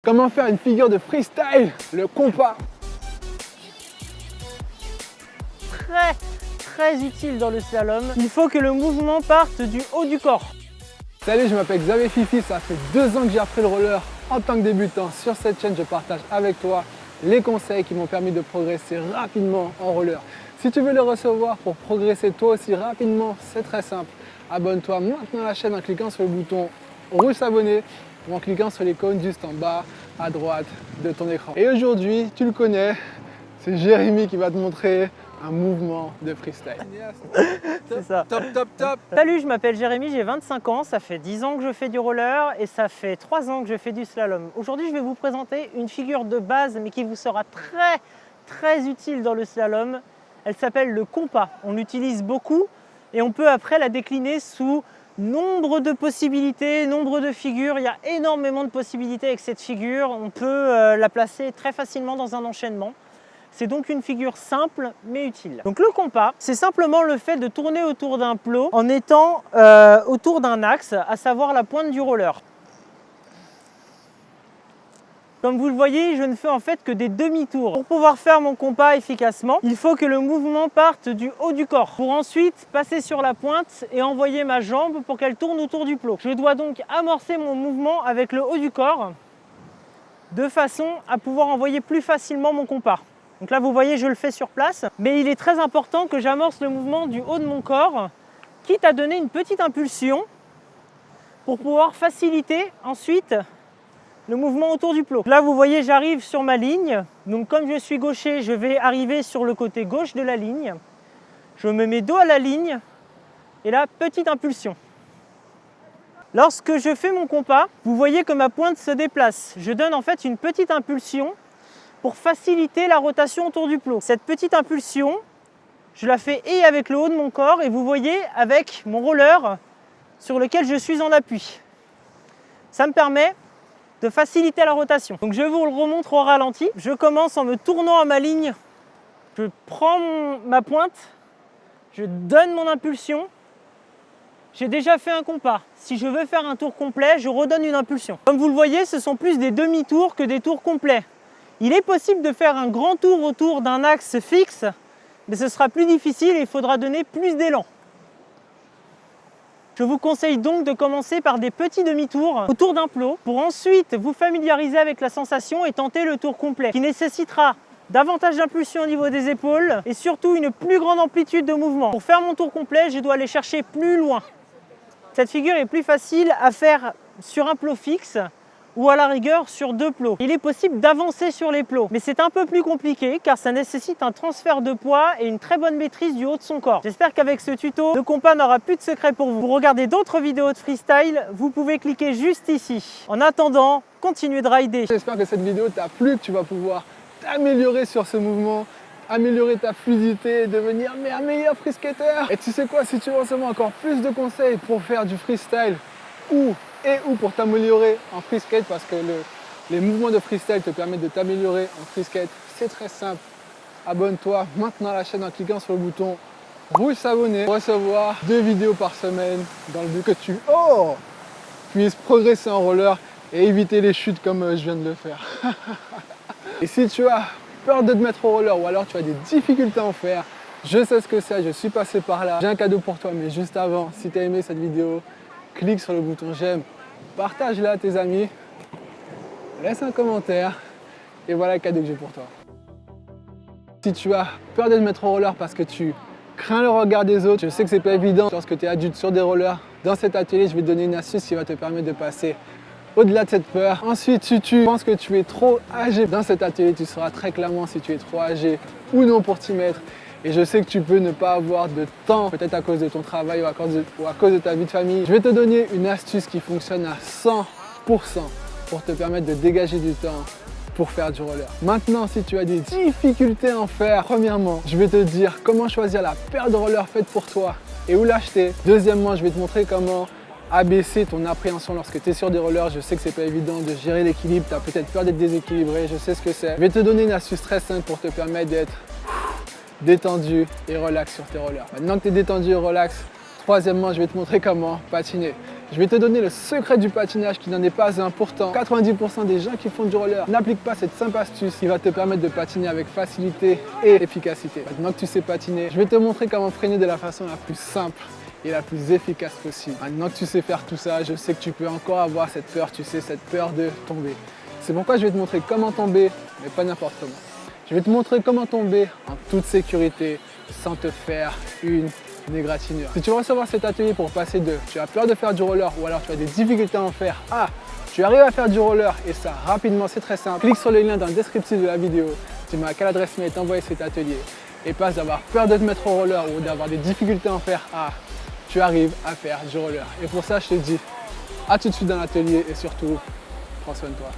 Comment faire une figure de freestyle, le compas. Très utile dans le slalom. Il faut que le mouvement parte du haut du corps. Salut, je m'appelle Xavier Fifi, ça fait 2 ans que j'ai appris le roller en tant que débutant. Sur cette chaîne, je partage avec toi les conseils qui m'ont permis de progresser rapidement en roller. Si tu veux les recevoir pour progresser toi aussi rapidement, c'est très simple. Abonne-toi maintenant à la chaîne en cliquant sur le bouton rouge s'abonner ou en cliquant sur l'icône juste en bas à droite de ton écran. Et aujourd'hui, tu le connais, c'est Jérémy qui va te montrer un mouvement de freestyle. C'est ça. Top. Salut, je m'appelle Jérémy, j'ai 25 ans, ça fait 10 ans que je fais du roller et ça fait 3 ans que je fais du slalom. Aujourd'hui, je vais vous présenter une figure de base mais qui vous sera très utile dans le slalom. Elle s'appelle le compas. On l'utilise beaucoup et on peut après la décliner sous nombre de possibilités, nombre de figures. Il y a énormément de possibilités avec cette figure. On peut la placer très facilement dans un enchaînement. C'est donc une figure simple mais utile. Donc le compas, c'est simplement le fait de tourner autour d'un plot en étant autour d'un axe, à savoir la pointe du roller. Comme vous le voyez, je ne fais en fait que des demi-tours. Pour pouvoir faire mon compas efficacement, il faut que le mouvement parte du haut du corps pour ensuite passer sur la pointe et envoyer ma jambe pour qu'elle tourne autour du plot. Je dois donc amorcer mon mouvement avec le haut du corps de façon à pouvoir envoyer plus facilement mon compas. Donc là, vous voyez, je le fais sur place, mais il est très important que j'amorce le mouvement du haut de mon corps, quitte à donner une petite impulsion pour pouvoir faciliter ensuite le mouvement autour du plot. Là, vous voyez, j'arrive sur ma ligne. Donc, comme je suis gaucher, je vais arriver sur le côté gauche de la ligne. Je me mets dos à la ligne et là, petite impulsion. Lorsque je fais mon compas, vous voyez que ma pointe se déplace. Je donne en fait une petite impulsion pour faciliter la rotation autour du plot. Cette petite impulsion, je la fais et avec le haut de mon corps et vous voyez avec mon roller sur lequel je suis en appui. Ça me permet de faciliter la rotation. Donc je vous le remontre au ralenti. Je commence en me tournant à ma ligne. Je prends ma pointe, je donne mon impulsion. J'ai déjà fait un compas. Si je veux faire un tour complet, je redonne une impulsion. Comme vous le voyez, ce sont plus des demi-tours que des tours complets. Il est possible de faire un grand tour autour d'un axe fixe, mais ce sera plus difficile et il faudra donner plus d'élan. Je vous conseille donc de commencer par des petits demi-tours autour d'un plot pour ensuite vous familiariser avec la sensation et tenter le tour complet qui nécessitera davantage d'impulsion au niveau des épaules et surtout une plus grande amplitude de mouvement. Pour faire mon tour complet, je dois aller chercher plus loin. Cette figure est plus facile à faire sur un plot fixe ou à la rigueur sur 2 plots. Il est possible d'avancer sur les plots, mais c'est un peu plus compliqué car ça nécessite un transfert de poids et une très bonne maîtrise du haut de son corps. J'espère qu'avec ce tuto, le compas n'aura plus de secret pour vous. Pour regarder d'autres vidéos de freestyle, vous pouvez cliquer juste ici. En attendant, continuez de rider. J'espère que cette vidéo t'a plu, que tu vas pouvoir t'améliorer sur ce mouvement, améliorer ta fluidité, devenir un meilleur freeskater. Et tu sais quoi, si tu veux recevoir encore plus de conseils pour faire du freestyle ou pour t'améliorer en freeskate, parce que les mouvements de freestyle te permettent de t'améliorer en freeskate, c'est très simple. Abonne-toi maintenant à la chaîne en cliquant sur le bouton rouge s'abonner pour recevoir 2 vidéos par semaine dans le but que tu puisses progresser en roller et éviter les chutes comme je viens de le faire. Et si tu as peur de te mettre au roller ou alors tu as des difficultés à en faire, je sais ce que c'est, je suis passé par là. J'ai un cadeau pour toi, mais juste avant, si tu as aimé cette vidéo, clique sur le bouton j'aime, partage-la à tes amis, laisse un commentaire et voilà le cadeau que j'ai pour toi. Si tu as peur de te mettre au roller parce que tu crains le regard des autres, je sais que c'est pas évident lorsque tu es adulte sur des rollers, dans cet atelier je vais te donner une astuce qui va te permettre de passer au-delà de cette peur. Ensuite, si tu penses que tu es trop âgé dans cet atelier, tu sauras très clairement si tu es trop âgé ou non pour t'y mettre. Et je sais que tu peux ne pas avoir de temps, peut-être à cause de ton travail ou à cause de ta vie de famille. Je vais te donner une astuce qui fonctionne à 100% pour te permettre de dégager du temps pour faire du roller. Maintenant, si tu as des difficultés à en faire, premièrement, je vais te dire comment choisir la paire de rollers faite pour toi et où l'acheter. Deuxièmement, je vais te montrer comment abaisser ton appréhension lorsque tu es sur des rollers. Je sais que c'est pas évident de gérer l'équilibre, tu as peut-être peur d'être déséquilibré, je sais ce que c'est. Je vais te donner une astuce très simple pour te permettre d'être détendu et relax sur tes rollers. Maintenant que tu es détendu et relax, troisièmement, je vais te montrer comment patiner. Je vais te donner le secret du patinage qui n'en est pas un. Pourtant, 90% des gens qui font du roller n'appliquent pas cette simple astuce qui va te permettre de patiner avec facilité et efficacité. Maintenant que tu sais patiner, je vais te montrer comment freiner de la façon la plus simple et la plus efficace possible. Maintenant que tu sais faire tout ça, je sais que tu peux encore avoir cette peur, tu sais, cette peur de tomber. C'est pourquoi je vais te montrer comment tomber, mais pas n'importe comment. Je vais te montrer comment tomber en toute sécurité, sans te faire une égratignure. Si tu veux recevoir cet atelier pour passer de tu as peur de faire du roller ou alors tu as des difficultés à en faire à tu arrives à faire du roller et ça rapidement, c'est très simple, clique sur le lien dans le descriptif de la vidéo, dis-moi à quelle adresse mail t'envoyer cet atelier et passe d'avoir peur de te mettre au roller ou d'avoir des difficultés à en faire à tu arrives à faire du roller. Et pour ça, je te dis à tout de suite dans l'atelier et surtout, prends soin de toi.